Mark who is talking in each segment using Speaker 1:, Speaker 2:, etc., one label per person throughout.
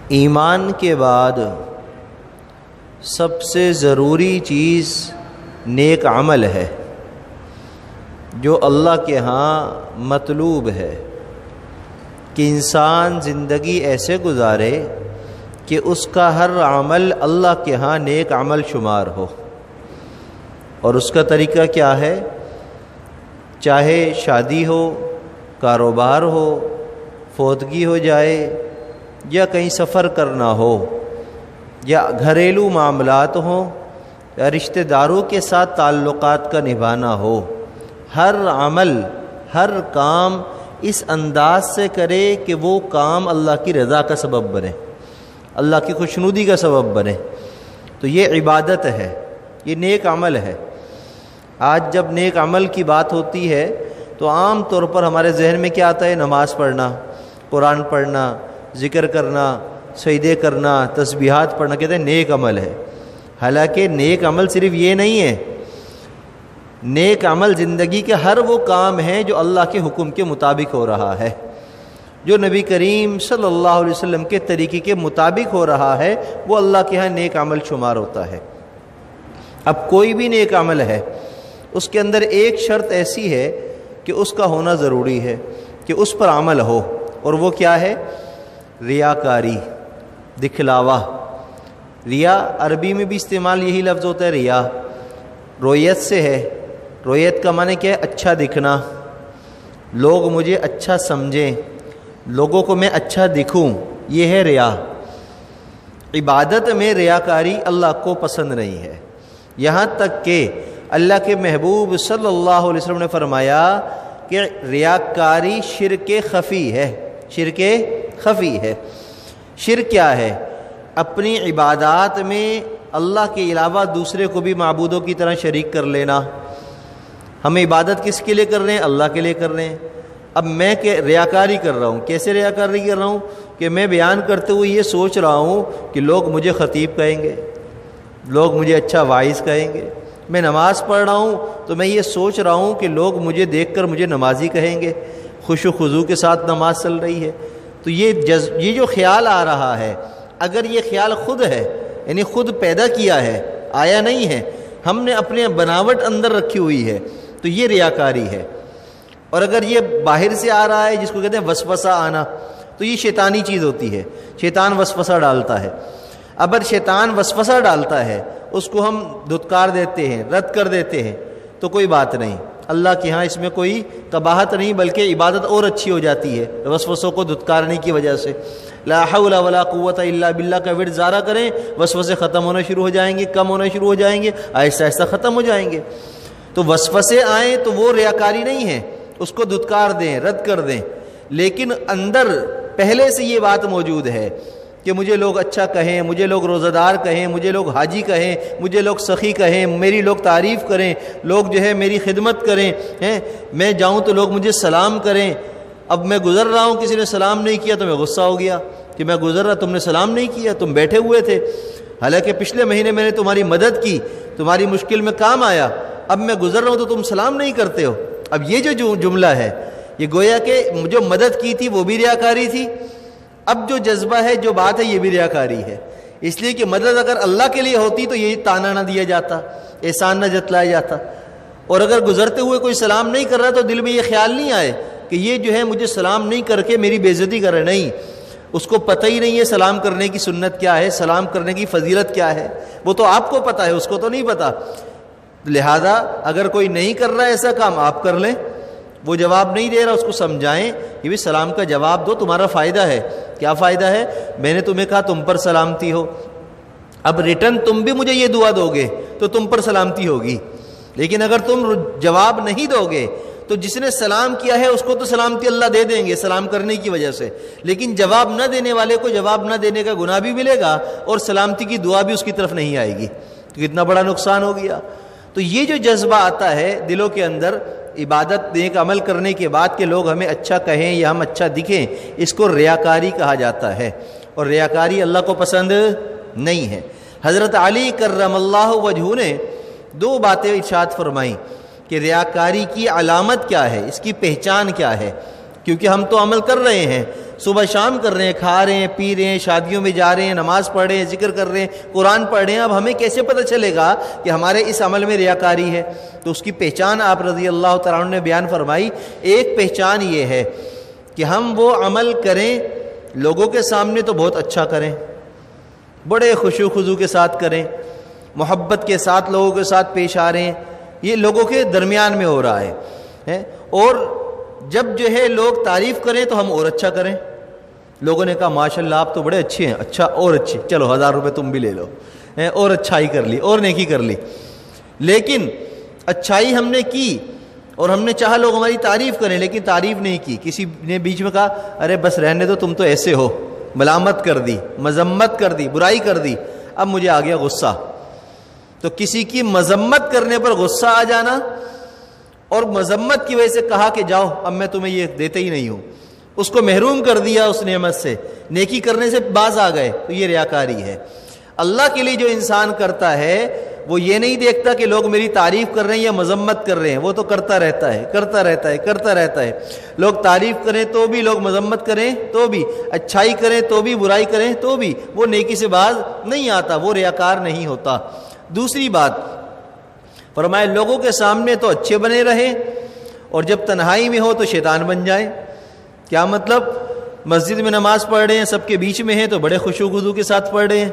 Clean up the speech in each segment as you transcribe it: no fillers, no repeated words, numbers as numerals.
Speaker 1: ایمان کے بعد سب سے ضروری چیز نیک عمل ہے جو اللہ کے ہاں مطلوب ہے کہ انسان زندگی ایسے گزارے کہ اس کا ہر عمل اللہ کے ہاں نیک عمل شمار ہو۔ اور اس کا طریقہ کیا ہے؟ چاہے شادی ہو، کاروبار ہو، فوتگی ہو جائے، یا کہیں سفر کرنا ہو، یا گھریلو معاملات ہوں، یا رشتہ داروں کے ساتھ تعلقات کا نبھانا ہو، ہر عمل، ہر کام اس انداز سے کرے کہ وہ کام اللہ کی رضا کا سبب بنے، اللہ کی خوشنودی کا سبب بنے۔ تو یہ عبادت ہے، یہ نیک عمل ہے۔ آج جب نیک عمل کی بات ہوتی ہے تو عام طور پر ہمارے ذہن میں کیا آتا ہے؟ نماز پڑھنا، قرآن پڑھنا، ذکر کرنا، سجدے کرنا، تسبیحات پڑھنا، کہتے ہیں نیک عمل ہے۔ حالانکہ نیک عمل صرف یہ نہیں ہے، نیک عمل زندگی کے ہر وہ کام ہیں جو اللہ کے حکم کے مطابق ہو رہا ہے، جو نبی کریم صلی اللہ علیہ وسلم کے طریقے کے مطابق ہو رہا ہے، وہ اللہ کے ہاں نیک عمل شمار ہوتا ہے۔ اب کوئی بھی نیک عمل ہے، اس کے اندر ایک شرط ایسی ہے کہ اس کا ہونا ضروری ہے کہ اس پر عمل ہو، اور وہ کیا ہے؟ ریاکاری، دکھلاوا۔ ریا عربی میں بھی استعمال یہی لفظ ہوتا ہے، ریا رویت سے ہے۔ رویت کا معنی کیا ہے؟ اچھا دکھنا، لوگ مجھے اچھا سمجھیں، لوگوں کو میں اچھا دکھوں، یہ ہے ریا۔ عبادت میں ریاکاری اللہ کو پسند نہیں ہے، یہاں تک کہ اللہ کے محبوب صلی اللہ علیہ وسلم نے فرمایا کہ ریاکاری شرک خفی ہے، شرک خفی ہے۔ شرک کیا ہے؟ اپنی عبادات میں اللہ کے علاوہ دوسرے کو بھی معبودوں کی طرح شریک کر لینا۔ ہم عبادت کس کے لیے کر رہے ہیں؟ اللہ کے لیے کر رہے ہیں۔ اب میں ریاکاری کر رہا ہوں، کیسے ریاکاری کر رہا ہوں؟ کہ میں بیان کرتے ہوئے یہ سوچ رہا ہوں کہ لوگ مجھے خطیب کہیں گے، لوگ مجھے اچھا واعظ کہیں گے۔ میں نماز پڑھ رہا ہوں تو میں یہ سوچ رہا ہوں کہ لوگ مجھے دیکھ کر مجھے نمازی کہیں گے، خوش و خضوع کے ساتھ نماز چل رہی ہے۔ تو یہ جو خیال آ رہا ہے، اگر یہ خیال خود ہے، یعنی خود پیدا کیا ہے، آیا نہیں ہے، ہم نے اپنے بناوٹ اندر رکھی ہوئی ہے، تو یہ ریاکاری ہے۔ اور اگر یہ باہر سے آ رہا ہے، جس کو کہتے ہیں وسوسہ آنا، تو یہ شیطانی چیز ہوتی ہے، شیطان وسوسہ ڈالتا ہے۔ اگر شیطان وسوسہ ڈالتا ہے، اس کو ہم دھتکار دیتے ہیں، رد کر دیتے ہیں، تو کوئی بات نہیں، اللہ کے ہاں اس میں کوئی قباحت نہیں، بلکہ عبادت اور اچھی ہو جاتی ہے وسوسوں کو دھتکارنے کی وجہ سے۔ لا حول ولا قوت الا باللہ کا ورد زارہ کریں، وسوسے ختم ہونا شروع ہو جائیں گے، کم ہونا شروع ہو جائیں گے، آہستہ آہستہ ختم ہو جائیں گے۔ تو وسوسے آئیں تو وہ ریاکاری نہیں ہے، اس کو دھتکار دیں، رد کر دیں، لیکن اندر پہلے سے یہ بات موجود ہے کہ مجھے لوگ اچھا کہیں، مجھے لوگ روزہ دار کہیں، مجھے لوگ حاجی کہیں، مجھے لوگ سخی کہیں، میری لوگ تعریف کریں، لوگ جو ہے میری خدمت کریں، میں جاؤں تو لوگ مجھے سلام کریں۔ اب میں گزر رہا ہوں، کسی نے سلام نہیں کیا تو میں غصہ ہو گیا کہ میں گزر رہا، تم نے سلام نہیں کیا، تم بیٹھے ہوئے تھے، حالانکہ پچھلے مہینے میں نے تمہاری مدد کی، تمہاری مشکل میں کام آیا، اب میں گزر رہا ہوں تو تم سلام نہیں کرتے ہو۔ اب یہ جو جملہ ہے، یہ گویا کہ جو مدد کی تھی وہ بھی ریاکاری تھی، اب جو جذبہ ہے، جو بات ہے، یہ بھی ریاکاری ہے۔ اس لیے کہ مدد اگر اللہ کے لیے ہوتی تو یہ تانا نہ دیا جاتا، احسان نہ جتلایا جاتا۔ اور اگر گزرتے ہوئے کوئی سلام نہیں کر رہا تو دل میں یہ خیال نہیں آئے کہ یہ جو ہے مجھے سلام نہیں کر کے میری بے عزتی کر رہے، نہیں، اس کو پتہ ہی نہیں ہے سلام کرنے کی سنت کیا ہے، سلام کرنے کی فضیلت کیا ہے، وہ تو آپ کو پتہ ہے، اس کو تو نہیں پتہ۔ لہذا اگر کوئی نہیں کر رہا ہے ایسا کام، آپ کر لیں۔ وہ جواب نہیں دے رہا، اس کو سمجھائیں کہ بھی سلام کا جواب دو، تمہارا فائدہ ہے۔ کیا فائدہ ہے؟ میں نے تمہیں کہا تم پر سلامتی ہو، اب ریٹرن تم بھی مجھے یہ دعا دو گے تو تم پر سلامتی ہوگی، لیکن اگر تم جواب نہیں دو گے تو جس نے سلام کیا ہے اس کو تو سلامتی اللہ دے دیں گے سلام کرنے کی وجہ سے، لیکن جواب نہ دینے والے کو جواب نہ دینے کا گناہ بھی ملے گا اور سلامتی کی دعا بھی اس کی طرف نہیں آئے گی، تو کتنا بڑا نقصان ہو گیا۔ تو یہ جو جذبہ آتا ہے دلوں کے اندر عبادت نیک عمل کرنے کے بعد کہ لوگ ہمیں اچھا کہیں یا ہم اچھا دکھیں، اس کو ریاکاری کہا جاتا ہے، اور ریاکاری اللہ کو پسند نہیں ہے۔ حضرت علی کرم اللہ وجہہ نے دو باتیں ارشاد فرمائیں کہ ریاکاری کی علامت کیا ہے، اس کی پہچان کیا ہے، کیونکہ ہم تو عمل کر رہے ہیں، صبح شام کر رہے ہیں، کھا رہے ہیں، پی رہے ہیں، شادیوں میں جا رہے ہیں، نماز پڑھ رہے ہیں، ذکر کر رہے ہیں، قرآن پڑھ رہے ہیں، اب ہمیں کیسے پتہ چلے گا کہ ہمارے اس عمل میں ریاکاری ہے؟ تو اس کی پہچان آپ رضی اللہ تعالیٰ عنہ نے بیان فرمائی۔ ایک پہچان یہ ہے کہ ہم وہ عمل کریں لوگوں کے سامنے تو بہت اچھا کریں، بڑے خشوع خضوع کے ساتھ کریں، محبت کے ساتھ لوگوں کے ساتھ پیش آ رہے ہیں، یہ لوگوں کے درمیان میں ہو رہا ہے، اور جب جو ہے لوگ تعریف کریں تو ہم اور اچھا کریں۔ لوگوں نے کہا ماشاءاللہ آپ تو بڑے اچھے ہیں، اچھا اور اچھے، چلو 1000 روپے تم بھی لے لو، اور اچھائی کر لی اور نیکی کر لی۔ لیکن اچھائی ہم نے کی اور ہم نے چاہا لوگ ہماری تعریف کریں، لیکن تعریف نہیں کی۔ کسی نے بیچ میں کہا ارے بس رہنے دو، تم تو ایسے ہو، ملامت کر دی، مذمت کر دی، برائی کر دی، اب مجھے آ گیا غصہ۔ تو کسی کی مذمت کرنے پر غصہ آ جانا اور مذمت کی وجہ سے کہا کہ جاؤ اب میں تمہیں یہ دیتے ہی نہیں ہوں، اس کو محروم کر دیا اس نعمت سے، نیکی کرنے سے باز آ گئے، تو یہ ریاکاری ہے۔ اللہ کے لیے جو انسان کرتا ہے وہ یہ نہیں دیکھتا کہ لوگ میری تعریف کر رہے ہیں یا مذمت کر رہے ہیں، وہ تو کرتا رہتا ہے، کرتا رہتا ہے، کرتا رہتا ہے۔ لوگ تعریف کریں تو بھی، لوگ مذمت کریں تو بھی، اچھائی کریں تو بھی، برائی کریں تو بھی، وہ نیکی سے باز نہیں آتا، وہ ریاکار نہیں ہوتا۔ دوسری بات فرمایا لوگوں کے سامنے تو اچھے بنے رہیں اور جب تنہائی میں ہو تو شیطان بن جائیں۔ کیا مطلب؟ مسجد میں نماز پڑھ رہے ہیں، سب کے بیچ میں ہیں تو بڑے خشوع خضوع کے ساتھ پڑھ رہے ہیں،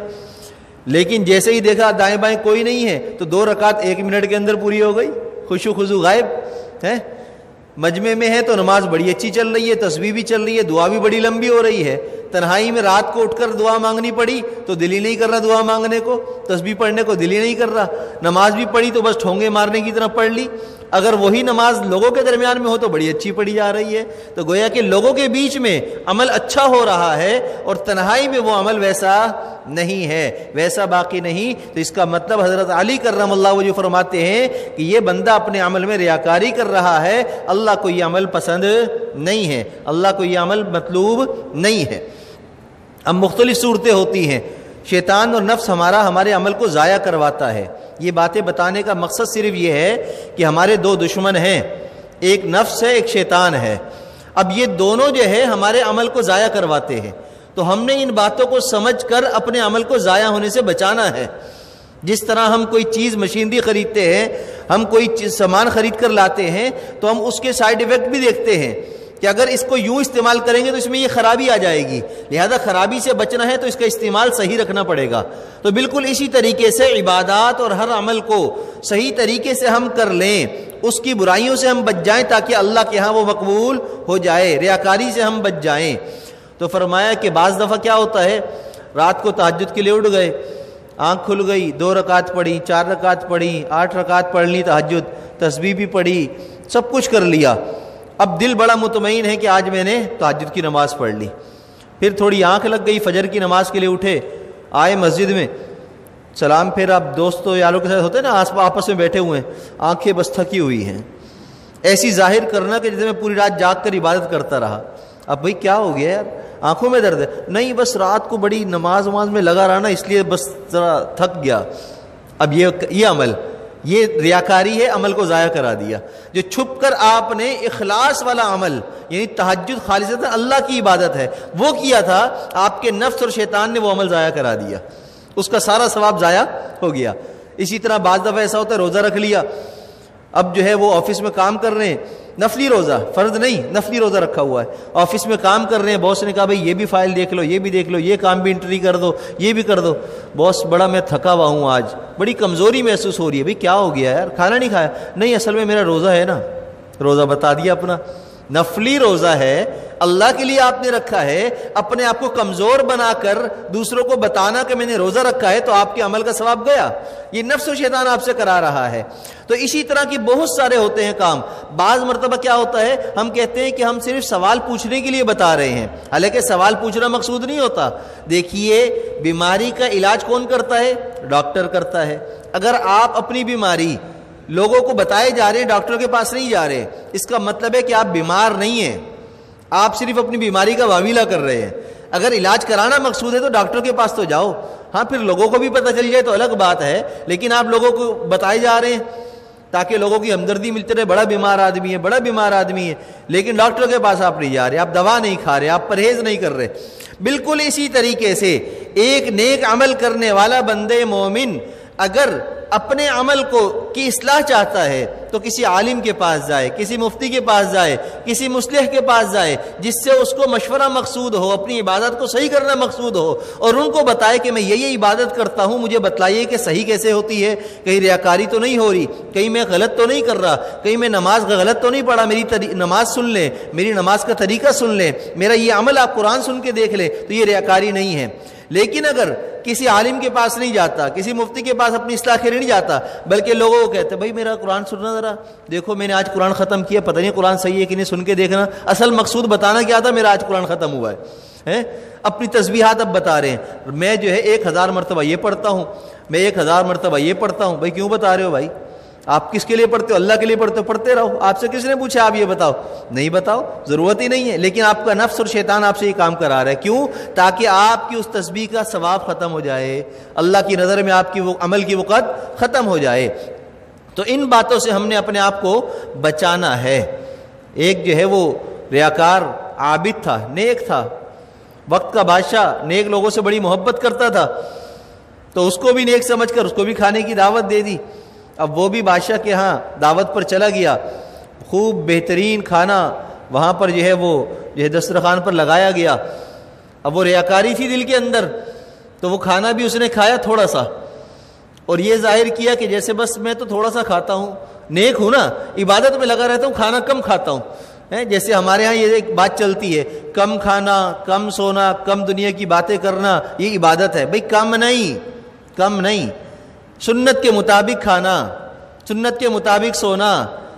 Speaker 1: لیکن جیسے ہی دیکھا دائیں بائیں کوئی نہیں ہے تو 2 رکعت 1 منٹ کے اندر پوری ہو گئی، خشوع خضوع غائب ہے۔ مجمع میں ہے تو نماز بڑی اچھی چل رہی ہے، تسبیح بھی چل رہی ہے، دعا بھی بڑی لمبی ہو رہی ہے، تنہائی میں رات کو اٹھ کر دعا مانگنی پڑی تو دل ہی نہیں کر رہا دعا مانگنے کو، تسبیح پڑھنے کو دل ہی نہیں کر رہا، نماز بھی پڑھی تو بس ٹھونگے مارنے کی طرح پڑھ لی۔ اگر وہی نماز لوگوں کے درمیان میں ہو تو بڑی اچھی پڑھی جا رہی ہے، تو گویا کہ لوگوں کے بیچ میں عمل اچھا ہو رہا ہے اور تنہائی میں وہ عمل ویسا نہیں ہے، ویسا باقی نہیں۔ تو اس کا مطلب حضرت علی کرم اللہ وجہ فرماتے ہیں کہ یہ بندہ اپنے عمل میں ریاکاری کر رہا ہے، اللہ کو یہ عمل پسند نہیں ہے، اللہ کو یہ عمل مطلوب نہیں ہے۔ اب مختلف صورتیں ہوتی ہیں، شیطان اور نفس ہمارے عمل کو ضائع کرواتا ہے۔ یہ باتیں بتانے کا مقصد صرف یہ ہے کہ ہمارے 2 دشمن ہیں، ایک نفس ہے، ایک شیطان ہے۔ اب یہ دونوں جو ہے ہمارے عمل کو ضائع کرواتے ہیں، تو ہم نے ان باتوں کو سمجھ کر اپنے عمل کو ضائع ہونے سے بچانا ہے۔ جس طرح ہم کوئی چیز مشینری خریدتے ہیں، ہم کوئی سامان خرید کر لاتے ہیں تو ہم اس کے سائیڈ ایفیکٹ بھی دیکھتے ہیں کہ اگر اس کو یوں استعمال کریں گے تو اس میں یہ خرابی آ جائے گی، لہذا خرابی سے بچنا ہے تو اس کا استعمال صحیح رکھنا پڑے گا۔ تو بالکل اسی طریقے سے عبادات اور ہر عمل کو صحیح طریقے سے ہم کر لیں، اس کی برائیوں سے ہم بچ جائیں تاکہ اللہ کے ہاں وہ مقبول ہو جائے، ریاکاری سے ہم بچ جائیں۔ تو فرمایا کہ بعض دفعہ کیا ہوتا ہے، رات کو تہجد کے لیے اٹھ گئے، آنکھ کھل گئی، 2 رکعت پڑھی، 4 رکعت پڑھی، 8 رکعت پڑھ لی تہجد، تسبیح بھی پڑھی، سب کچھ کر لیا۔ اب دل بڑا مطمئن ہے کہ آج میں نے تہجد کی نماز پڑھ لی۔ پھر تھوڑی آنکھ لگ گئی، فجر کی نماز کے لیے اٹھے، آئے مسجد میں، سلام پھر اب دوستوں یاروں کے ساتھ ہوتے ہیں نا، آپس میں بیٹھے ہوئے ہیں، آنکھیں بس تھکی ہوئی ہیں، ایسی ظاہر کرنا کہ جیسے میں پوری رات جاگ کر عبادت کرتا رہا۔ اب بھئی کیا ہو گیا یار، آنکھوں میں درد ہے؟ نہیں بس رات کو بڑی نماز میں لگا رہا نا، اس لیے بس ذرا تھک گیا۔ اب یہ عمل، یہ ریاکاری ہے، عمل کو ضائع کرا دیا۔ جو چھپ کر آپ نے اخلاص والا عمل، یعنی تہجد خالصتاً اللہ کی عبادت ہے، وہ کیا تھا، آپ کے نفس اور شیطان نے وہ عمل ضائع کرا دیا، اس کا سارا ثواب ضائع ہو گیا۔ اسی طرح بعض دفعہ ایسا ہوتا ہے روزہ رکھ لیا، اب جو ہے وہ آفس میں کام کر رہے ہیں، نفلی روزہ، فرض نہیں، نفلی روزہ رکھا ہوا ہے، آفس میں کام کر رہے ہیں، باس نے کہا بھائی یہ بھی فائل دیکھ لو، یہ بھی دیکھ لو، یہ کام بھی انٹری کر دو، یہ بھی کر دو۔ باس بڑا میں تھکا ہوا ہوں، آج بڑی کمزوری محسوس ہو رہی ہے، بھئی کیا ہو گیا یار، کھانا نہیں کھایا؟ نہیں اصل میں میرا روزہ ہے نا، روزہ بتا دیا اپنا، نفلی روزہ ہے، اللہ کے لیے آپ نے رکھا ہے، اپنے آپ کو کمزور بنا کر دوسروں کو بتانا کہ میں نے روزہ رکھا ہے تو آپ کے عمل کا ثواب گیا، یہ نفس و شیطان آپ سے کرا رہا ہے۔ تو اسی طرح کی بہت سارے ہوتے ہیں کام۔ بعض مرتبہ کیا ہوتا ہے، ہم کہتے ہیں کہ ہم صرف سوال پوچھنے کے لیے بتا رہے ہیں، حالانکہ سوال پوچھنا مقصود نہیں ہوتا۔ دیکھیے بیماری کا علاج کون کرتا ہے؟ ڈاکٹر کرتا ہے۔ اگر آپ اپنی بیماری لوگوں کو بتائے جا رہے ہیں، ڈاکٹر کے پاس نہیں جا رہے، اس کا مطلب ہے کہ آپ بیمار نہیں ہیں، آپ صرف اپنی بیماری کا واویلا کر رہے ہیں۔ اگر علاج کرانا مقصود ہے تو ڈاکٹر کے پاس تو جاؤ، ہاں پھر لوگوں کو بھی پتہ چل جائے تو الگ بات ہے، لیکن آپ لوگوں کو بتائے جا رہے ہیں تاکہ لوگوں کی ہمدردی ملتی رہے، بڑا بیمار آدمی ہے، بڑا بیمار آدمی ہے، لیکن ڈاکٹر کے پاس آپ نہیں جا رہے، آپ دوا نہیں کھا رہے، آپ پرہیز نہیں کر رہے۔ بالکل اسی طریقے سے ایک نیک عمل کرنے والا بندے مومن اگر اپنے عمل کی اصلاح چاہتا ہے تو کسی عالم کے پاس جائے، کسی مفتی کے پاس جائے، کسی مصلح کے پاس جائے، جس سے اس کو مشورہ مقصود ہو، اپنی عبادت کو صحیح کرنا مقصود ہو، اور ان کو بتائے کہ میں یہ عبادت کرتا ہوں، مجھے بتلائیے کہ صحیح کیسے ہوتی ہے، کہیں ریاکاری تو نہیں ہو رہی، کہیں میں غلط تو نہیں کر رہا، کہیں میں نماز غلط تو نہیں پڑھا، میری نماز سن لیں، میری نماز کا طریقہ سن لیں، میرا یہ عمل آپ قرآن سن کے دیکھ لیں، تو یہ ریاکاری نہیں ہے۔ لیکن اگر کسی عالم کے پاس نہیں جاتا، کسی مفتی کے پاس اپنی اصلاح کے لیے نہیں جاتا، بلکہ لوگوں کو کہتے بھائی میرا قرآن سننا ذرا، دیکھو میں نے آج قرآن ختم کیا، پتہ نہیں قرآن صحیح ہے کہ نہیں، سن کے دیکھنا، اصل مقصود بتانا کیا تھا، میرا آج قرآن ختم ہوا ہے، اپنی تسبیحات اب بتا رہے ہیں، میں جو ہے 1000 مرتبہ یہ پڑھتا ہوں، میں 1000 مرتبہ یہ پڑھتا ہوں۔ بھائی کیوں بتا رہے ہو بھائی؟ آپ کس کے لیے پڑھتے ہو؟ اللہ کے لیے پڑھتے ہو، پڑھتے رہو، آپ سے کس نے پوچھا آپ یہ بتاؤ؟ نہیں بتاؤ، ضرورت ہی نہیں ہے، لیکن آپ کا نفس اور شیطان آپ سے یہ کام کرا رہا ہے، کیوں؟ تاکہ آپ کی اس تسبیح کا ثواب ختم ہو جائے، اللہ کی نظر میں آپ کی وہ عمل کی وقت ختم ہو جائے۔ تو ان باتوں سے ہم نے اپنے آپ کو بچانا ہے۔ ایک جو ہے وہ ریاکار عابد تھا، نیک تھا، وقت کا بادشاہ، نیک لوگوں سے بڑی محبت کرتا تھا، تو اس کو بھی نیک سمجھ کر اس کو بھی کھانے کی دعوت دے دی۔ اب وہ بھی بادشاہ کے ہاں دعوت پر چلا گیا، خوب بہترین کھانا وہاں پر جو ہے دسترخوان پر لگایا گیا۔ اب وہ ریاکاری تھی دل کے اندر، تو وہ کھانا بھی اس نے کھایا تھوڑا سا، اور یہ ظاہر کیا کہ جیسے بس میں تو تھوڑا سا کھاتا ہوں، نیک ہوں نا، عبادت میں لگا رہتا ہوں، کھانا کم کھاتا ہوں۔ جیسے ہمارے ہاں یہ ایک بات چلتی ہے، کم کھانا، کم سونا، کم دنیا کی باتیں کرنا، یہ عبادت ہے۔ بھئی کم نہیں، سنت کے مطابق کھانا، سنت کے مطابق سونا،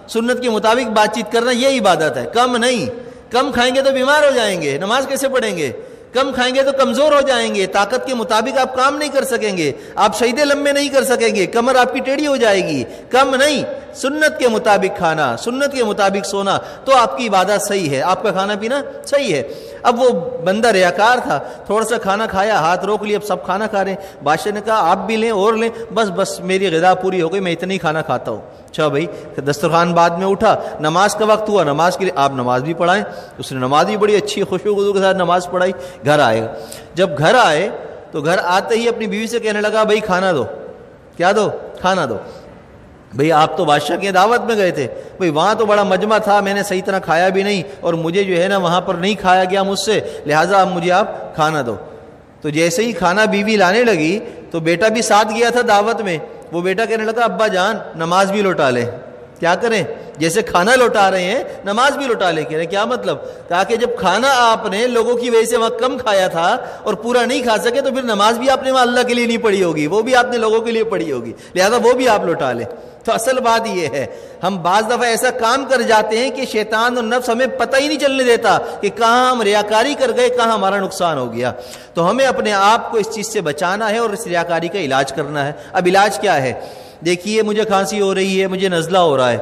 Speaker 1: سنت کے مطابق بات چیت کرنا، یہ عبادت ہے، کم نہیں۔ کم کھائیں گے تو بیمار ہو جائیں گے، نماز کیسے پڑھیں گے؟ کم کھائیں گے تو کمزور ہو جائیں گے، طاقت کے مطابق آپ کام نہیں کر سکیں گے، آپ سجدے لمبے نہیں کر سکیں گے، کمر آپ کی ٹیڑھی ہو جائے گی۔ کم نہیں، سنت کے مطابق کھانا، سنت کے مطابق سونا، تو آپ کی عبادت صحیح ہے، آپ کا کھانا پینا صحیح ہے۔ اب وہ بندہ ریاکار تھا، تھوڑا سا کھانا کھایا، ہاتھ روک لیا، اب سب کھانا کھا رہے ہیں۔ بادشاہ نے کہا آپ بھی لیں اور لیں، بس میری غذا پوری ہو گئی، میں اتنا ہی کھانا کھاتا ہوں۔ اچھا بھائی، دسترخوان بعد میں اٹھا، نماز کا وقت ہوا، نماز کے لیے آپ نماز بھی پڑھائیں۔ اس نے نماز بھی بڑی اچھی خشوع و خضوع کے ساتھ نماز پڑھائی۔ گھر آئے، جب گھر آئے تو گھر آتے ہی اپنی بیوی سے کہنے لگا بھائی کھانا دو، کیا دو؟ کھانا دو۔ بھئی آپ تو بادشاہ کی دعوت میں گئے تھے، بھئی وہاں تو بڑا مجمع تھا، میں نے صحیح طرح کھایا بھی نہیں، اور مجھے جو ہے نا وہاں پر نہیں کھایا گیا مجھ سے، لہٰذا اب مجھے آپ کھانا دو۔ تو جیسے ہی کھانا بیوی لانے لگی تو بیٹا بھی ساتھ گیا تھا دعوت میں، وہ بیٹا کہنے لگا ابا جان نماز بھی لوٹا لیں۔ کیا کریں؟ جیسے کھانا لوٹا رہے ہیں نماز بھی لوٹا لے کے۔ کیا مطلب؟ تاکہ جب کھانا آپ نے لوگوں کی وجہ سے وہاں کم کھایا تھا اور پورا نہیں کھا سکے تو پھر نماز بھی آپ نے وہاں اللہ کے لیے نہیں پڑھی ہوگی، وہ بھی آپ نے لوگوں کے لیے پڑھی ہوگی، لہذا وہ بھی آپ لوٹا لیں۔ تو اصل بات یہ ہے، ہم بعض دفعہ ایسا کام کر جاتے ہیں کہ شیطان اور نفس ہمیں پتہ ہی نہیں چلنے دیتا کہ کہاں ہم ریاکاری کر گئے، کہاں ہمارا نقصان ہو گیا۔ تو ہمیں اپنے آپ کو اس چیز سے بچانا ہے اور اس ریاکاری کا علاج کرنا ہے۔ اب علاج کیا ہے؟ دیکھیے مجھے کھانسی ہو رہی ہے، مجھے نزلہ ہو رہا ہے،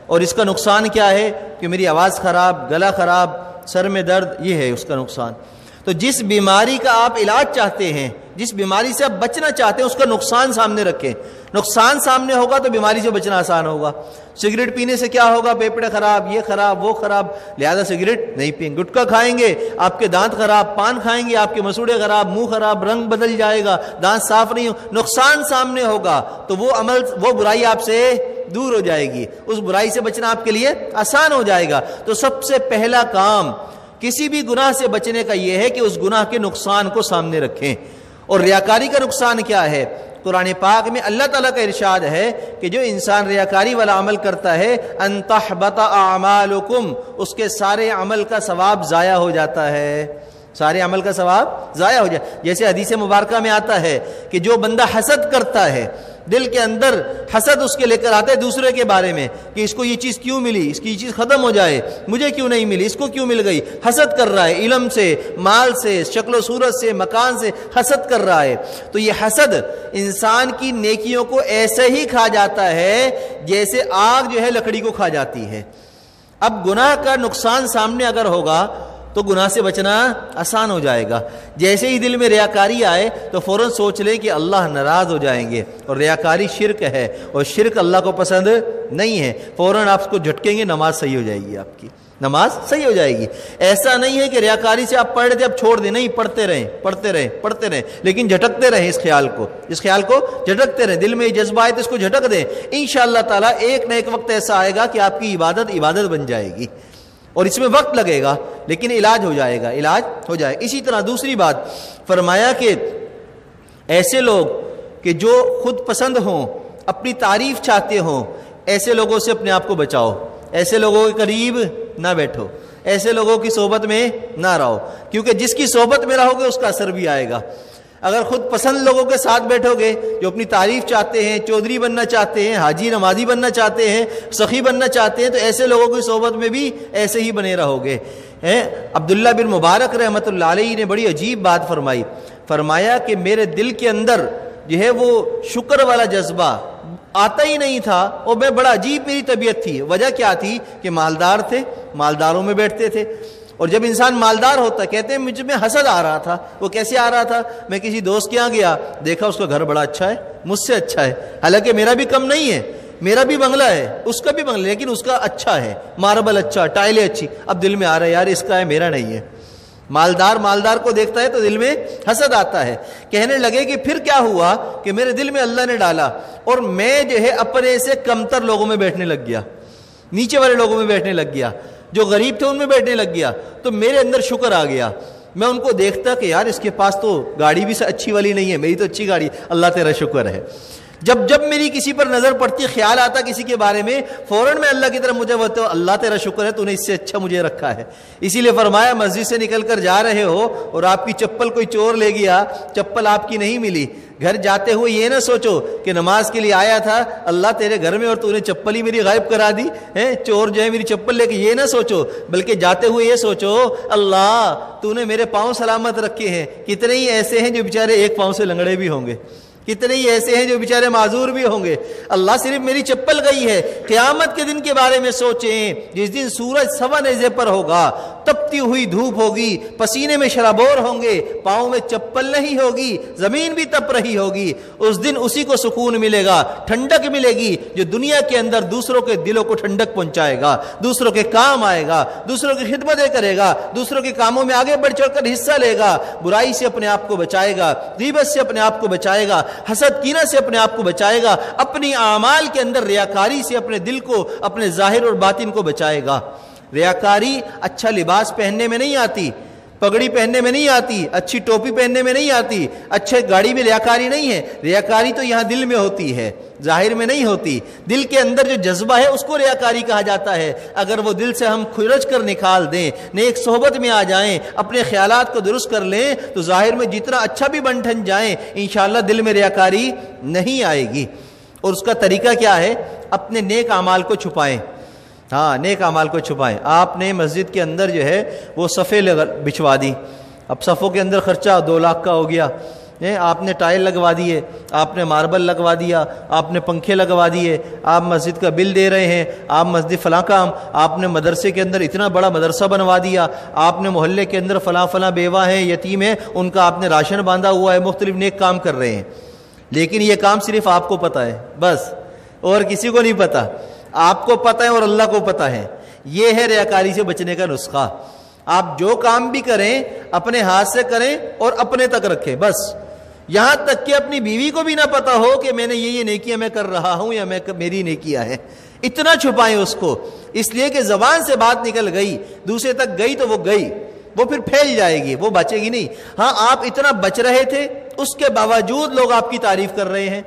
Speaker 1: اور اس کا نقصان کیا ہے کہ میری آواز خراب، گلا خراب، سر میں درد، یہ ہے اس کا نقصان۔ تو جس بیماری کا آپ علاج چاہتے ہیں، جس بیماری سے آپ بچنا چاہتے ہیں، اس کا نقصان سامنے رکھیں۔ نقصان سامنے ہوگا تو بیماری سے بچنا آسان ہوگا۔ سگریٹ پینے سے کیا ہوگا؟ پیپڑے خراب، یہ خراب، وہ خراب، لہذا سگریٹ نہیں پئیں۔ گٹکا کھائیں گے آپ کے دانت خراب، پان کھائیں گے آپ کے مسوڑے خراب، منہ خراب، رنگ بدل جائے گا، دانت صاف نہیں ہو، نقصان سامنے ہوگا تو وہ عمل، وہ برائی آپ سے دور ہو جائے گی، اس برائی سے بچنا آپ کے لیے آسان ہو جائے گا۔ تو سب سے پہلا کام کسی بھی گناہ سے بچنے کا یہ ہے کہ اس گناہ کے نقصان کو سامنے رکھیں۔ اور ریاکاری کا نقصان کیا ہے؟ قرآن پاک میں اللہ تعالیٰ کا ارشاد ہے کہ جو انسان ریاکاری والا عمل کرتا ہے ان تحبط اعمالکم، اس کے سارے عمل کا ثواب ضائع ہو جاتا ہے، سارے عمل کا ثواب ضائع ہو جائے۔ جیسے حدیث مبارکہ میں آتا ہے کہ جو بندہ حسد کرتا ہے، دل کے اندر حسد اس کے لے کر آتا ہے دوسرے کے بارے میں کہ اس کو یہ چیز کیوں ملی، اس کی یہ چیز ختم ہو جائے، مجھے کیوں نہیں ملی، اس کو کیوں مل گئی، حسد کر رہا ہے، علم سے، مال سے، شکل و صورت سے، مکان سے حسد کر رہا ہے۔ تو یہ حسد انسان کی نیکیوں کو ایسے ہی کھا جاتا ہے جیسے آگ جو ہے لکڑی کو کھا جاتی ہے۔ اب گناہ کا نقصان سامنے اگر ہوگا تو گناہ سے بچنا آسان ہو جائے گا۔ جیسے ہی دل میں ریاکاری آئے تو فوراً سوچ لیں کہ اللہ ناراض ہو جائیں گے، اور ریاکاری شرک ہے، اور شرک اللہ کو پسند نہیں ہے، فوراً آپ اس کو جھٹکیں گے، نماز صحیح ہو جائے گی، آپ کی نماز صحیح ہو جائے گی۔ ایسا نہیں ہے کہ ریاکاری سے آپ پڑھ رہے تھے اب چھوڑ دیں، نہیں، پڑھتے رہیں لیکن جھٹکتے رہیں اس خیال کو جھٹکتے رہیں، دل میں یہ جذبہ آئے تو اس کو جھٹک دیں، انشاءاللہ تعالیٰ ایک نہ ایک وقت ایسا آئے گا کہ آپ کی عبادت بن جائے گی، اور اس میں وقت لگے گا لیکن علاج ہو جائے گا۔ اسی طرح دوسری بات فرمایا کہ ایسے لوگ کہ جو خود پسند ہوں، اپنی تعریف چاہتے ہوں، ایسے لوگوں سے اپنے آپ کو بچاؤ، ایسے لوگوں کے قریب نہ بیٹھو، ایسے لوگوں کی صحبت میں نہ رہو، کیونکہ جس کی صحبت میں رہو گے اس کا اثر بھی آئے گا۔ اگر خود پسند لوگوں کے ساتھ بیٹھو گے جو اپنی تعریف چاہتے ہیں، چودھری بننا چاہتے ہیں، حاجی نمازی بننا چاہتے ہیں، سخی بننا چاہتے ہیں، تو ایسے لوگوں کی صحبت میں بھی ایسے ہی بنے رہو گے۔ عبداللہ بن مبارک رحمۃ اللہ علیہ نے بڑی عجیب بات فرمایا کہ میرے دل کے اندر جو ہے وہ شکر والا جذبہ آتا ہی نہیں تھا، اور میں بڑا عجیب میری طبیعت تھی۔ وجہ کیا تھی کہ مالدار تھے، مالداروں میں بیٹھتے تھے، اور جب انسان مالدار ہوتا، کہتے ہیں مجھ میں حسد آ رہا تھا۔ وہ کیسے آ رہا تھا؟ میں کسی دوست کے یہاں گیا، دیکھا اس کا گھر بڑا اچھا ہے، مجھ سے اچھا ہے، حالانکہ میرا بھی کم نہیں ہے، میرا بھی بنگلہ ہے، اس کا بھی بنگلہ، لیکن اس کا اچھا ہے، ماربل اچھا، ٹائلیں اچھی۔ اب دل میں آ رہا ہے یار اس کا ہے، میرا نہیں ہے۔ مالدار کو دیکھتا ہے تو دل میں حسد آتا ہے۔ کہنے لگے کہ پھر کیا ہوا کہ میرے دل میں اللہ نے ڈالا، اور میں جو ہے اپنے سے کمتر لوگوں میں بیٹھنے لگ گیا، نیچے والے لوگوں میں بیٹھنے لگ گیا، جو غریب تھے ان میں بیٹھنے لگ گیا، تو میرے اندر شکر آ گیا۔ میں ان کو دیکھتا کہ یار اس کے پاس تو گاڑی بھی اچھی والی نہیں ہے، میری تو اچھی گاڑی، اللہ تیرا شکر ہے۔ جب میری کسی پر نظر پڑتی، خیال آتا کسی کے بارے میں، فوراً میں اللہ کی طرف مجھے بولتا ہوں اللہ تیرا شکر ہے، تو نے اس سے اچھا مجھے رکھا ہے۔ اسی لیے فرمایا مسجد سے نکل کر جا رہے ہو اور آپ کی چپل کوئی چور لے گیا، چپل آپ کی نہیں ملی، گھر جاتے ہوئے یہ نہ سوچو کہ نماز کے لیے آیا تھا اللہ تیرے گھر میں اور تو نے چپل ہی میری غائب کرا دی ہے، چور جو ہے میری چپل لے کے، یہ نہ سوچو، بلکہ جاتے ہوئے یہ سوچو اللہ تو نے میرے پاؤں سلامت رکھے ہیں۔ کتنے ہی ایسے ہیں جو بیچارے ایک پاؤں سے لنگڑے بھی ہوں گے، کتنے ہی ایسے ہیں جو بیچارے معذور بھی ہوں گے، اللہ صرف میری چپل گئی ہے۔ قیامت کے دن کے بارے میں سوچیں، جس دن سورج سوا نیزے پر ہوگا، تپتی ہوئی دھوپ ہوگی، پسینے میں شرابور ہوں گے، پاؤں میں چپل نہیں ہوگی، زمین بھی تپ رہی ہوگی، اس دن اسی کو سکون ملے گا، ٹھنڈک ملے گی جو دنیا کے اندر دوسروں کے دلوں کو ٹھنڈک پہنچائے گا، دوسروں کے کام آئے گا، دوسروں کی خدمتیں کرے گا، دوسروں کے کاموں میں آگے بڑھ چڑھ کر حصہ لے گا، برائی سے اپنے آپ کو بچائے گا، غیبت سے اپنے آپ کو بچائے گا، حسد کینہ سے اپنے آپ کو بچائے گا، اپنی اعمال کے اندر ریاکاری سے اپنے دل کو، اپنے ظاہر اور باطن کو بچائے گا۔ ریاکاری اچھا لباس پہننے میں نہیں آتی، پگڑی پہننے میں نہیں آتی، اچھی ٹوپی پہننے میں نہیں آتی، اچھے گاڑی میں ریاکاری نہیں ہے، ریاکاری تو یہاں دل میں ہوتی ہے، ظاہر میں نہیں ہوتی۔ دل کے اندر جو جذبہ ہے اس کو ریاکاری کہا جاتا ہے۔ اگر وہ دل سے ہم کھرچ کر نکال دیں، نیک صحبت میں آ جائیں، اپنے خیالات کو درست کر لیں، تو ظاہر میں جتنا اچھا بھی بن ٹھن جائیں انشاءاللہ دل میں ریاکاری نہیں آئے گی۔ اور اس کا طریقہ کیا ہے؟ اپنے نیک اعمال کو چھپائیں، ہاں نیک اعمال کو چھپائیں۔ آپ نے مسجد کے اندر جو ہے وہ صفیں بچھوا دی، اب صفوں کے اندر خرچہ 2 لاکھ کا ہو گیا، آپ نے ٹائل لگوا دیے، آپ نے ماربل لگوا دیا، آپ نے پنکھے لگوا دیے، آپ مسجد کا بل دے رہے ہیں، آپ مسجد فلاں کام، آپ نے مدرسے کے اندر اتنا بڑا مدرسہ بنوا دیا، آپ نے محلے کے اندر فلاں بیوہ ہیں، یتیم ہیں، ان کا آپ نے راشن باندھا ہوا ہے، مختلف نیک کام کر رہے ہیں، لیکن یہ کام صرف آپ کو پتہ ہے، بس اور کسی کو نہیں پتہ، آپ کو پتہ ہے اور اللہ کو پتہ ہے۔ یہ ہے ریاکاری سے بچنے کا نسخہ۔ آپ جو کام بھی کریں اپنے ہاتھ سے کریں اور اپنے تک رکھیں، بس یہاں تک کہ اپنی بیوی کو بھی نہ پتہ ہو کہ میں نے یہ نیکیاں میں کر رہا ہوں یا میری نیکیاں ہیں، اتنا چھپائیں اس کو، اس لیے کہ زبان سے بات نکل گئی، دوسرے تک گئی تو وہ گئی، وہ پھر پھیل جائے گی، وہ بچے گی نہیں۔ ہاں آپ اتنا بچ رہے تھے، اس کے باوجود لوگ آپ کی تعریف کر رہے ہیں،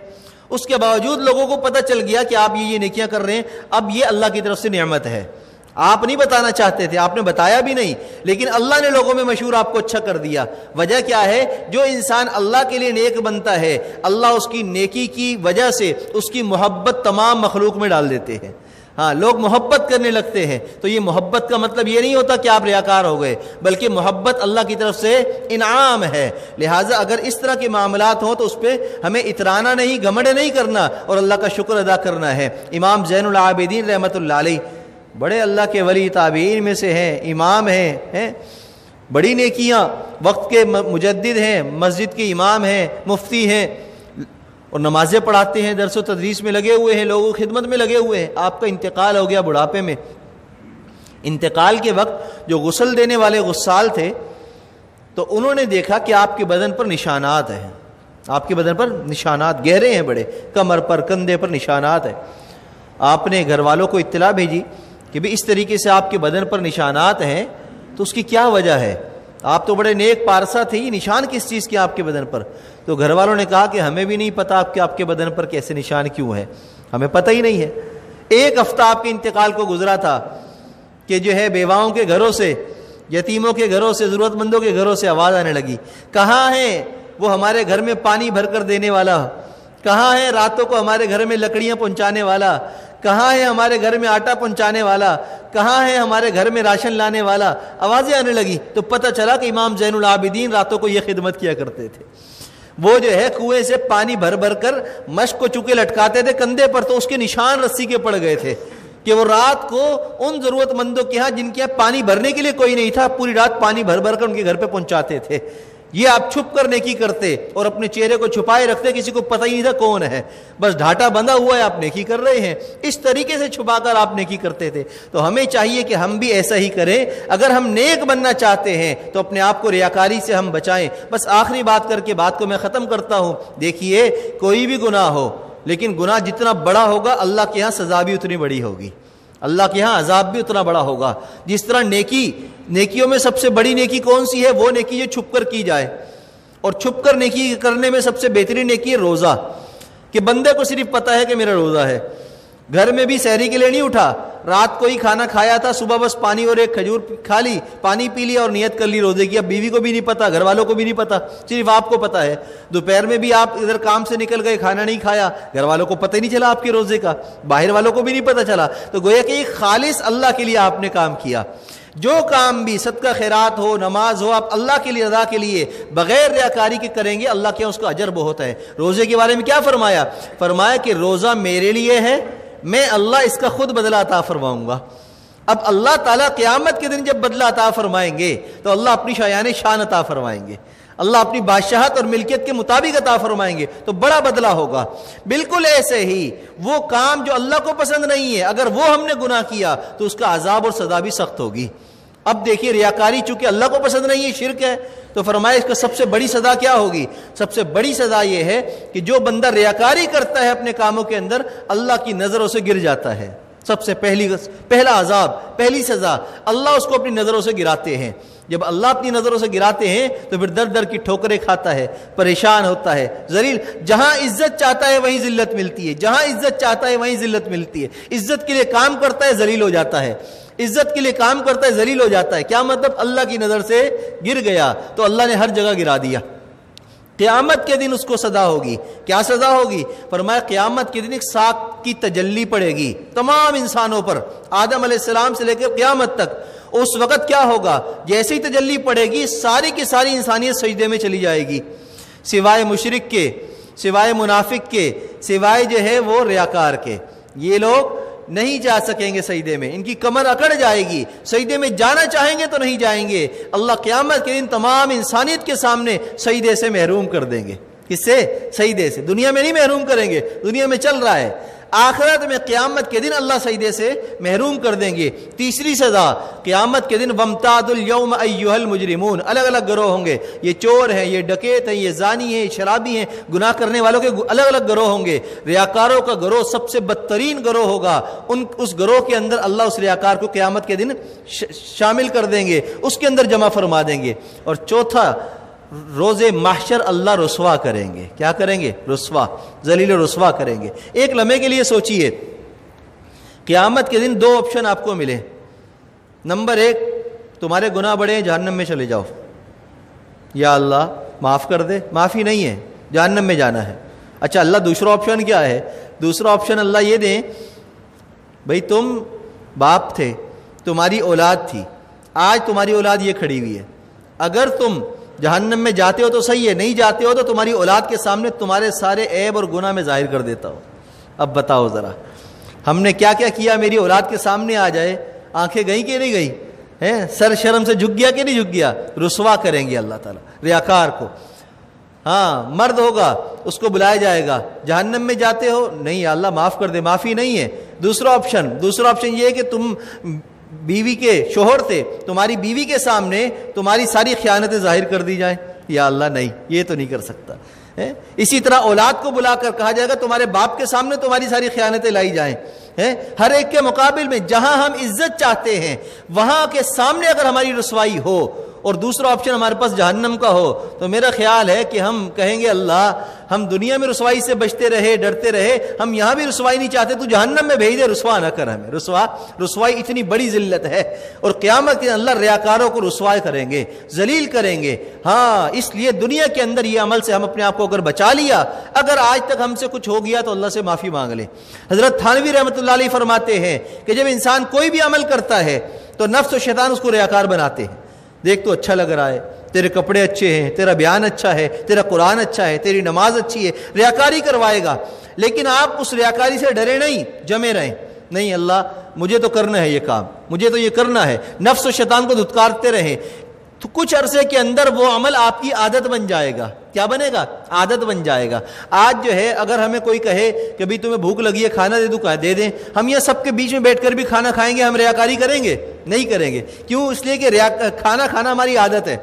Speaker 1: اس کے باوجود لوگوں کو پتہ چل گیا کہ آپ یہ نیکیاں کر رہے ہیں، اب یہ اللہ کی طرف سے نعمت ہے۔ آپ نہیں بتانا چاہتے تھے، آپ نے بتایا بھی نہیں، لیکن اللہ نے لوگوں میں مشہور آپ کو اچھا کر دیا۔ وجہ کیا ہے؟ جو انسان اللہ کے لیے نیک بنتا ہے، اللہ اس کی نیکی کی وجہ سے اس کی محبت تمام مخلوق میں ڈال دیتے ہیں۔ ہاں لوگ محبت کرنے لگتے ہیں، تو یہ محبت کا مطلب یہ نہیں ہوتا کہ آپ ریاکار ہو گئے، بلکہ محبت اللہ کی طرف سے انعام ہے۔ لہٰذا اگر اس طرح کے معاملات ہوں تو اس پہ ہمیں اترانا نہیں، گھمنڈ نہیں کرنا، اور اللہ کا شکر ادا کرنا ہے۔ امام زین العابدین رحمۃ اللہ علیہ بڑے اللہ کے ولی تابعین میں سے ہیں، امام ہیں، بڑی نیکیاں، وقت کے مجدد ہیں، مسجد کے امام ہیں، مفتی ہیں اور نمازیں پڑھاتے ہیں، درس و تدریس میں لگے ہوئے ہیں، لوگوں کی خدمت میں لگے ہوئے ہیں. آپ کا انتقال ہو گیا بڑھاپے میں. انتقال کے وقت جو غسل دینے والے غسال تھے تو انہوں نے دیکھا کہ آپ کے بدن پر نشانات ہیں. آپ کے بدن پر نشانات گہرے ہیں بڑے، کمر پر، کندھے پر نشانات ہیں. آپ نے گھر والوں کو اطلاع بھیجی کہ بھی اس طریقے سے آپ کے بدن پر نشانات ہیں تو اس کی کیا وجہ ہے؟ آپ تو بڑے نیک پارسا تھے، یہ نشان کس چیز کے آپ کے بدن پر؟ تو گھر والوں نے کہا کہ ہمیں بھی نہیں پتا آپ کے بدن پر کیسے نشان کیوں ہے، ہمیں پتہ ہی نہیں ہے. 1 ہفتہ آپ کے انتقال کو گزرا تھا کہ جو ہے بیواؤں کے گھروں سے، یتیموں کے گھروں سے، ضرورت مندوں کے گھروں سے آواز آنے لگی، کہاں ہے وہ ہمارے گھر میں پانی بھر کر دینے والا؟ کہاں ہے راتوں کو ہمارے گھر میں لکڑیاں پہنچانے والا؟ کہاں ہے ہمارے گھر میں آٹا پہنچانے والا؟ کہاں ہے ہمارے گھر میں راشن لانے والا؟ آوازیں آنے لگی تو پتہ چلا کہ امام زین العابدین راتوں کو یہ خدمت کیا کرتے تھے. وہ جو ہے کنویں سے پانی بھر بھر کر مشک کو چکے لٹکاتے تھے کندھے پر، تو اس کے نشان رسی کے پڑ گئے تھے کہ وہ رات کو ان ضرورت مندوں کے ہاں جن کے ہاں پانی بھرنے کے لیے کوئی نہیں تھا، پوری رات پانی بھر بھر کر ان کے گھر پہ پہنچاتے تھے. یہ آپ چھپ کر نیکی کرتے اور اپنے چہرے کو چھپائے رکھتے، کسی کو پتہ ہی نہیں تھا کون ہے، بس ڈھاٹا بندھا ہوا ہے، آپ نیکی کر رہے ہیں. اس طریقے سے چھپا کر آپ نیکی کرتے تھے. تو ہمیں چاہیے کہ ہم بھی ایسا ہی کریں. اگر ہم نیک بننا چاہتے ہیں تو اپنے آپ کو ریاکاری سے ہم بچائیں. بس آخری بات کر کے بات کو میں ختم کرتا ہوں. دیکھیے کوئی بھی گناہ ہو، لیکن گناہ جتنا بڑا ہوگا اللہ کے ہاں سزا بھی اتنی بڑی ہوگی، اللہ کے ہاں عذاب بھی اتنا بڑا ہوگا. جس طرح نیکیوں میں سب سے بڑی نیکی کون سی ہے؟ وہ نیکی جو چھپ کر کی جائے. اور چھپ کر نیکی کرنے میں سب سے بہترین نیکی ہے روزہ، کہ بندے کو صرف پتہ ہے کہ میرا روزہ ہے. گھر میں بھی سحری کے لیے نہیں اٹھا، رات کو ہی کھانا کھایا تھا، صبح بس پانی اور ایک کھجور کھا لی، پانی پی لیا اور نیت کر لی روزے کی. اب بیوی کو بھی نہیں پتا، گھر والوں کو بھی نہیں پتا، صرف آپ کو پتا ہے. دوپہر میں بھی آپ ادھر کام سے نکل گئے، کھانا نہیں کھایا، گھر والوں کو پتہ ہی نہیں چلا آپ کے روزے کا، باہر والوں کو بھی نہیں پتا چلا. تو گویا کہ ایک خالص اللہ کے لیے آپ نے کام کیا. جو کام بھی صدقہ خیرات ہو، نماز ہو، آپ اللہ کے لیے، رضا کے لیے بغیر ریاکاری کے کریں گے، اللہ کے اس کا اجر بہت ہے. روزے کے بارے میں کیا فرمایا؟ فرمایا کہ روزہ میرے لیے ہے، میں اللہ اس کا خود بدلہ عطا فرماؤں گا. اب اللہ تعالیٰ قیامت کے دن جب بدلہ عطا فرمائیں گے تو اللہ اپنی شایان شان عطا فرمائیں گے، اللہ اپنی بادشاہت اور ملکیت کے مطابق عطا فرمائیں گے، تو بڑا بدلہ ہوگا. بالکل ایسے ہی وہ کام جو اللہ کو پسند نہیں ہے، اگر وہ ہم نے گناہ کیا تو اس کا عذاب اور سزا بھی سخت ہوگی. اب دیکھیے ریاکاری چونکہ اللہ کو پسند نہیں ہے، شرک ہے، تو فرمایا اس کا سب سے بڑی سزا کیا ہوگی؟ سب سے بڑی سزا یہ ہے کہ جو بندہ ریاکاری کرتا ہے اپنے کاموں کے اندر، اللہ کی نظروں سے گر جاتا ہے. سب سے پہلا عذاب، پہلی سزا، اللہ اس کو اپنی نظروں سے گراتے ہیں. جب اللہ اپنی نظروں سے گراتے ہیں تو پھر در در کی ٹھوکریں کھاتا ہے، پریشان ہوتا ہے، ذلیل. جہاں عزت چاہتا ہے وہیں ذلت ملتی ہے، جہاں عزت چاہتا ہے وہیں ذلت ملتی ہے. عزت کے لیے کام کرتا ہے، ذلیل ہو جاتا ہے، عزت کے لیے کام کرتا ہے، ذلیل ہو جاتا ہے. کیا مطلب؟ اللہ کی نظر سے گر گیا تو اللہ نے ہر جگہ گرا دیا. قیامت کے دن اس کو سزا ہوگی. کیا سزا ہوگی؟ فرمایا قیامت کے دن ایک ساکھ کی تجلی پڑے گی تمام انسانوں پر، آدم علیہ السلام سے لے کر قیامت تک. اس وقت کیا ہوگا؟ جیسے ہی تجلی پڑے گی ساری کی ساری انسانیت سجدے میں چلی جائے گی، سوائے مشرک کے، سوائے منافق کے، سوائے جو ہے وہ ریاکار کے. یہ لوگ نہیں جا سکیں گے سجدے میں، ان کی کمر اکڑ جائے گی، سجدے میں جانا چاہیں گے تو نہیں جائیں گے. اللہ قیامت کے دن تمام انسانیت کے سامنے سجدے سے محروم کر دیں گے. کس سے؟ سجدے سے. دنیا میں نہیں محروم کریں گے، دنیا میں چل رہا ہے. آخرت میں قیامت کے دن اللہ سجدے سے محروم کر دیں گے. تیسری سزا قیامت کے دن وَامْتَازُوا الْيَوْمَ أَيُّهَا الْمُجْرِمُونَ. الگ الگ گروہ ہوں گے، یہ چور ہیں، یہ ڈکیت ہیں، یہ زانی ہیں، یہ شرابی ہیں، گناہ کرنے والوں کے الگ الگ گروہ ہوں گے. ریاکاروں کا گروہ سب سے بدترین گروہ ہوگا. اس گروہ کے اندر اللہ اس ریاکار کو قیامت کے دن شامل کر دیں گے، اس کے اندر جمع فرما دیں گے. اور چوتھا، روز محشر اللہ رسوا کریں گے. کیا کریں گے؟ رسوا، ذلیل و رسوا کریں گے. ایک لمحے کے لیے سوچئے، قیامت کے دن 2 آپشن آپ کو ملے. نمبر 1، تمہارے گناہ بڑے ہیں، جہنم میں چلے جاؤ، یا اللہ معاف کر دے. معافی نہیں ہے، جہنم میں جانا ہے. اچھا اللہ دوسرا آپشن کیا ہے؟ دوسرا آپشن اللہ یہ دیں، بھئی تم باپ تھے، تمہاری اولاد تھی، آج تمہاری اولاد یہ کھڑی ہوئی ہے، اگر تم جہنم میں جاتے ہو تو صحیح ہے، نہیں جاتے ہو تو تمہاری اولاد کے سامنے تمہارے سارے عیب اور گناہ میں ظاہر کر دیتا ہو. اب بتاؤ ذرا ہم نے کیا کیا کیا میری اولاد کے سامنے آ جائے. آنکھیں گئیں کہ نہیں گئی؟ سر شرم سے جھک گیا کہ نہیں جھک گیا؟ رسوا کریں گے اللہ تعالیٰ ریاکار کو. ہاں مرد ہوگا اس کو بلایا جائے گا, جہنم میں جاتے ہو, نہیں یا اللہ معاف کر دے, معافی نہیں ہے. دوسرا آپشن یہ ہے کہ تم بیوی کے شوہر تھے, تمہاری بیوی کے سامنے تمہاری ساری خیانتیں ظاہر کر دی جائیں, یا اللہ نہیں یہ تو نہیں کر سکتا. اسی طرح اولاد کو بلا کر کہا جائے گا تمہارے باپ کے سامنے تمہاری ساری خیانتیں لائی جائیں. ہر ایک کے مقابل میں جہاں ہم عزت چاہتے ہیں وہاں کے سامنے اگر ہماری رسوائی ہو اور دوسرا آپشن ہمارے پاس جہنم کا ہو, تو میرا خیال ہے کہ ہم کہیں گے اللہ ہم دنیا میں رسوائی سے بچتے رہے, ڈرتے رہے, ہم یہاں بھی رسوائی نہیں چاہتے, تو جہنم میں بھیج دے, رسوا نہ کر ہمیں. رسوائی اتنی بڑی ذلت ہے, اور قیامت کے اللہ ریاکاروں کو رسوائی کریں گے, ذلیل کریں گے. ہاں اس لیے دنیا کے اندر یہ عمل سے ہم اپنے آپ کو اگر بچا لیا, اگر آج تک ہم سے کچھ ہو گیا تو اللہ سے معافی مانگ لیں. حضرت تھانوی رحمۃ اللہ علیہ فرماتے ہیں کہ جب انسان کوئی بھی عمل کرتا ہے تو نفس و شیطان اس کو ریاکار بناتے ہیں. دیکھ تو اچھا لگ رہا ہے, تیرے کپڑے اچھے ہیں, تیرا بیان اچھا ہے, تیرا قرآن اچھا ہے, تیری نماز اچھی ہے, ریاکاری کروائے گا. لیکن آپ اس ریاکاری سے ڈرے نہیں, جمے رہیں, نہیں اللہ مجھے تو کرنا ہے یہ کام, مجھے تو یہ کرنا ہے. نفس و شیطان کو دھتکارتے رہیں, تو کچھ عرصے کے اندر وہ عمل آپ کی عادت بن جائے گا. کیا بنے گا؟ عادت بن جائے گا. آج جو ہے اگر ہمیں کوئی کہے کہ بھئی تمہیں بھوک لگی ہے کھانا دے دوں, کہا دے دیں, ہم یہ سب کے بیچ میں بیٹھ کر بھی کھانا کھائیں گے, ہم ریاکاری کریں گے؟ نہیں کریں گے. کیوں؟ اس لیے کہ کھانا کھانا ہماری عادت ہے,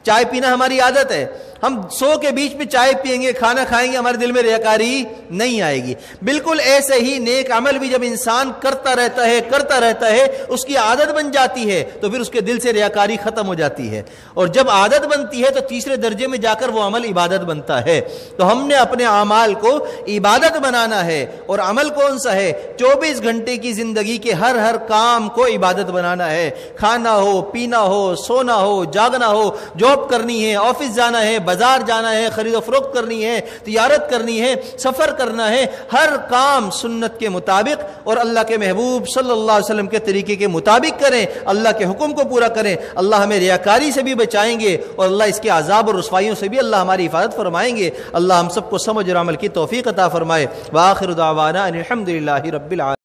Speaker 1: چائے پینا ہماری عادت ہے. ہم 100 کے بیچ میں چائے پئیں گے, کھانا کھائیں گے, ہمارے دل میں ریاکاری نہیں آئے گی. بالکل ایسے ہی نیک عمل بھی جب انسان کرتا رہتا ہے اس کی عادت بن جاتی ہے, تو پھر اس کے دل سے ریاکاری ختم ہو جاتی ہے, اور جب عادت بنتی ہے تو تیسرے درجے میں جا کر وہ عمل عبادت بنتا ہے. تو ہم نے اپنے اعمال کو عبادت بنانا ہے, اور عمل کون سا ہے؟ 24 گھنٹے کی زندگی کے ہر کام کو عبادت بنانا ہے. کھانا ہو, پینا ہو, سونا ہو, جاگنا ہو, جاب کرنی ہے, آفس جانا ہے, بازار جانا ہے, خرید و فروخت کرنی ہے, تجارت کرنی ہے, سفر کرنا ہے, ہر کام سنت کے مطابق اور اللہ کے محبوب صلی اللہ علیہ وسلم کے طریقے کے مطابق کریں, اللہ کے حکم کو پورا کریں. اللہ ہمیں ریاکاری سے بھی بچائیں گے, اور اللہ اس کے عذاب اور رسوائیوں سے بھی اللہ ہماری حفاظت فرمائیں گے. اللہ ہم سب کو سمجھ اور عمل کی توفیق عطا فرمائے. وآخر دعوانا ان الحمد للہ رب العالمین.